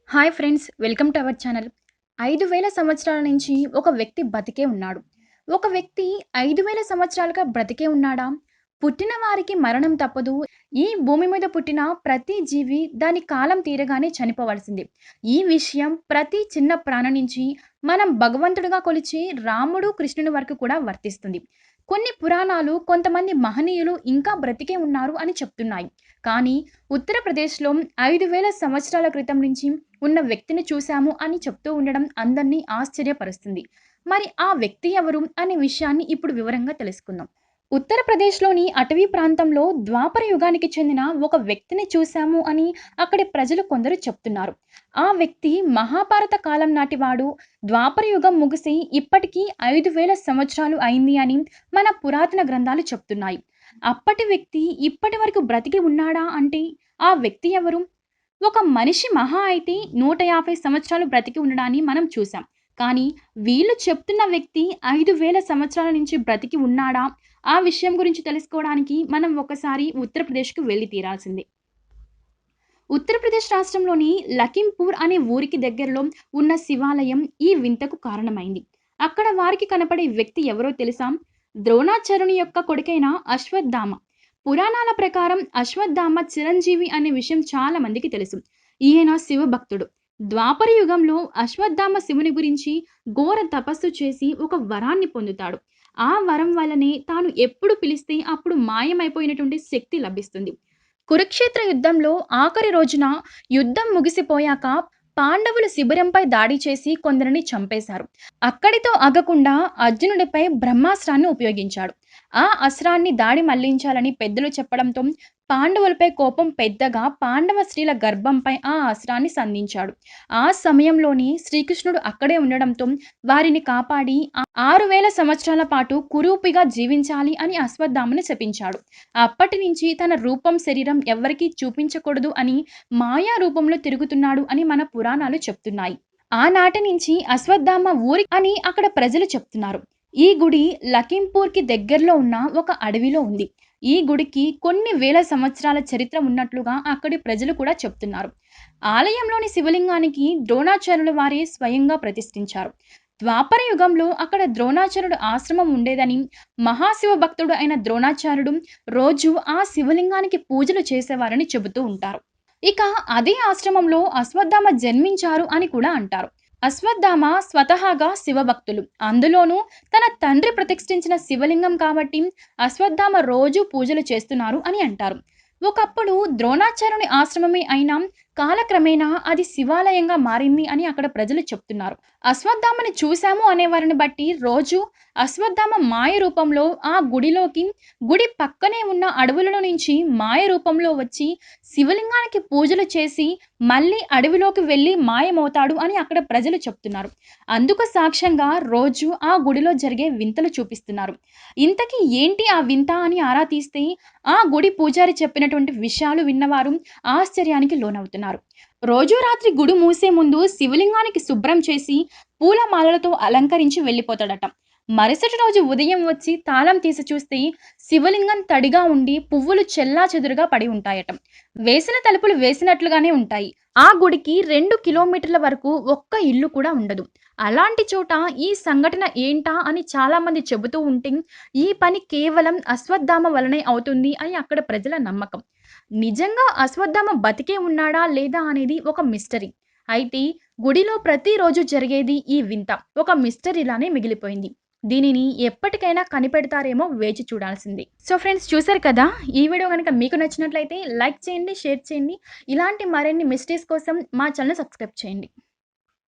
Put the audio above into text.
Hi friends, welcome to our channel. 5,000 సంవత్సరాల నుంచి ఒక వ్యక్తి బతికే ఉన్నాడు. ఒక వ్యక్తి 5,000 సంవత్సరాలుగా బ్రతికే ఉన్నాడా? పుట్టిన వారికి మరణం తప్పదు. ఈ భూమి మీద పుట్టిన ప్రతి జీవి దాని కాలం తీరగానే చనిపోవలసిందే. ఈ విషయం ప్రతి చిన్న ప్రాణి నుంచి మనం భగవంతుడిగా కొలిచే రాముడు, కృష్ణుని వరకు కూడా వర్తిస్తుంది. కొన్ని పురాణాలు కొంతమంది మహనీయులు ఇంకా బ్రతికే ఉన్నారు అని చెప్తున్నాయి. కానీ ఉత్తరప్రదేశ్‌లో 5,000 సంవత్సరాల క్రితం నుంచి ఉన్న వ్యక్తిని చూశాము అని చెప్తూ ఉండడం అందరినీ ఆశ్చర్యపరుస్తుంది. మరి ఆ వ్యక్తి ఎవరు అనే విషయాన్ని ఇప్పుడు వివరంగా తెలుసుకుందాం. ఉత్తరప్రదేశ్‌లోని అటవీ ప్రాంతంలో ద్వాపర యుగానికి చెందిన ఒక వ్యక్తిని చూశాము అని అక్కడి ప్రజలు కొందరు చెప్తున్నారు. ఆ వ్యక్తి మహాభారత కాలం నాటివాడు. ద్వాపర యుగం ముగిసి ఇప్పటికి 5,000 సంవత్సరాలు అయింది అని మన పురాతన గ్రంథాలు చెప్తున్నాయి. అప్పటి వ్యక్తి ఇప్పటి వరకు బ్రతికి ఉన్నాడా అంటే ఆ వ్యక్తి ఎవరు? ఒక మనిషి మహా అయితే 150 సంవత్సరాలు బ్రతికి ఉండడాన్ని మనం చూసాం. కానీ వీళ్ళు చెప్తున్న వ్యక్తి 5,000 సంవత్సరాల నుంచి బ్రతికి ఉన్నాడా? ఆ విషయం గురించి తెలుసుకోవడానికి మనం ఒకసారి ఉత్తరప్రదేశ్‌కి వెళ్లి తీరాల్సిందే. ఉత్తరప్రదేశ్ రాష్ట్రంలోని లఖింపూర్ అనే ఊరికి దగ్గరలో ఉన్న శివాలయం ఈ వింతకు కారణమైంది. అక్కడ వారికి కనపడే వ్యక్తి ఎవరో తెలుసా? ద్రోణాచార్యుని యొక్క కొడుకైన అశ్వత్థామ. పురాణాల ప్రకారం అశ్వత్థామ చిరంజీవి అనే విషయం చాలా మందికి తెలుసు. ఈయన శివభక్తుడు. ద్వాపర యుగంలో అశ్వత్థామ శివుని గురించి ఘోర తపస్సు చేసి ఒక వరాన్ని పొందుతాడు. ఆ వరం వల్లనే తాను ఎప్పుడు పిలిస్తే అప్పుడు మాయమైపోయినటువంటి శక్తి లభిస్తుంది. కురుక్షేత్ర యుద్ధంలో ఆఖరి రోజున యుద్ధం ముగిసిపోయాక పాండవులు శిబిరంపై దాడి చేసి కొందరిని చంపేశారు. అక్కడితో ఆగకుండా అర్జునుడిపై బ్రహ్మాస్త్రాన్ని ఉపయోగించాడు. ఆ అస్త్రాన్ని దాడి మళ్లించాలని పెద్దలు చెప్పడంతో పాండవులపై కోపం పెద్దగా పాండవ స్త్రీల గర్భంపై ఆ అస్త్రాన్ని సంధించాడు. ఆ సమయంలోనే శ్రీకృష్ణుడు అక్కడే ఉండడంతో వారిని కాపాడి 6,000 సంవత్సరాల పాటు కురూపిగా జీవించాలి అని అశ్వత్థామను శపించాడు. అప్పటి నుంచి తన రూపం, శరీరం ఎవ్వరికీ చూపించకూడదు అని మాయా రూపంలో తిరుగుతున్నాడు అని మన పురాణాలు చెప్తున్నాయి. ఆనాటి నుంచి అశ్వత్థామ ఊరి అని అక్కడ ప్రజలు చెప్తున్నారు. ఈ గుడి లఖింపూర్‌కి దగ్గరలో ఉన్న ఒక అడవిలో ఉంది. ఈ గుడికి కొన్ని వేల సంవత్సరాల చరిత్ర ఉన్నట్లుగా అక్కడి ప్రజలు కూడా చెప్తున్నారు. ఆలయంలోని శివలింగానికి ద్రోణాచార్యుల వారే స్వయంగా ప్రతిష్ఠించారు. ద్వాపర యుగంలో అక్కడ ద్రోణాచార్యుడు ఆశ్రమం ఉండేదని, మహాశివ భక్తుడు అయిన ద్రోణాచార్యుడు రోజు ఆ శివలింగానికి పూజలు చేసేవారని చెబుతూ ఉంటారు. ఇక అదే ఆశ్రమంలో అశ్వత్థామ జన్మించారు అని కూడా అంటారు. అశ్వత్థామ స్వతహాగా శివభక్తులు. అందులోనూ తన తండ్రి ప్రతిష్ఠించిన శివలింగం కాబట్టి అశ్వత్థామ రోజు పూజలు చేస్తున్నారు అని అంటారు. ఒకప్పుడు ద్రోణాచార్యుని ఆశ్రమమే అయినా కాలక్రమేణా అది శివాలయంగా మారింది అని అక్కడ ప్రజలు చెప్తున్నారు. అశ్వత్థామని చూశాము అనేవారిని బట్టి రోజు అశ్వత్థామ మాయ రూపంలో ఆ గుడిలోకి, గుడి పక్కనే ఉన్న అడవులలో నుంచి మాయ రూపంలో వచ్చి శివలింగానికి పూజలు చేసి మళ్ళీ అడవిలోకి వెళ్ళి మాయమవుతాడు అని అక్కడ ప్రజలు చెప్తున్నారు. అందుకు సాక్ష్యంగా రోజు ఆ గుడిలో జరిగే వింతలు చూపిస్తున్నారు. ఇంతకీ ఏంటి ఆ వింత అని ఆరా తీస్తే ఆ గుడి పూజారి చెప్పినటువంటి విషయాలు విన్నవారు ఆశ్చర్యానికి లోనవుతున్నారు. రోజు రాత్రి గుడి మూసే ముందు శివలింగానికి శుభ్రం చేసి పూలమాలలతో అలంకరించి వెళ్ళిపోతాడట. మరుసటి రోజు ఉదయం వచ్చి తాళం తీసి చూస్తే శివలింగం తడిగా ఉండి పువ్వులు చెల్లాచెదురుగా పడి ఉంటాయట. వేసిన తలుపులు వేసినట్లుగానే ఉంటాయి. ఆ గుడికి 2 కిలోమీటర్ల వరకు ఒక్క ఇల్లు కూడా ఉండదు. అలాంటి చోట ఈ సంఘటన ఏంటా అని చాలామంది చెబుతూ ఉంటే ఈ పని కేవలం అశ్వత్థామ వలనే అవుతుంది అని అక్కడ ప్రజల నమ్మకం. నిజంగా అశ్వత్థామ బతికే ఉన్నాడా లేదా అనేది ఒక మిస్టరీ. అయితే గుడిలో ప్రతిరోజు జరిగేది ఈ వింత ఒక మిస్టరీలానే మిగిలిపోయింది. దీనిని ఎప్పటికైనా కనిపెడతారేమో వేచి చూడాల్సింది. సో ఫ్రెండ్స్, చూసారు కదా! ఈ వీడియో గనుక మీకు నచ్చినట్లయితే లైక్ చేయండి, షేర్ చేయండి. ఇలాంటి మరిన్ని మిస్టరీస్ కోసం మా ఛానల్ సబ్స్క్రైబ్ చేయండి.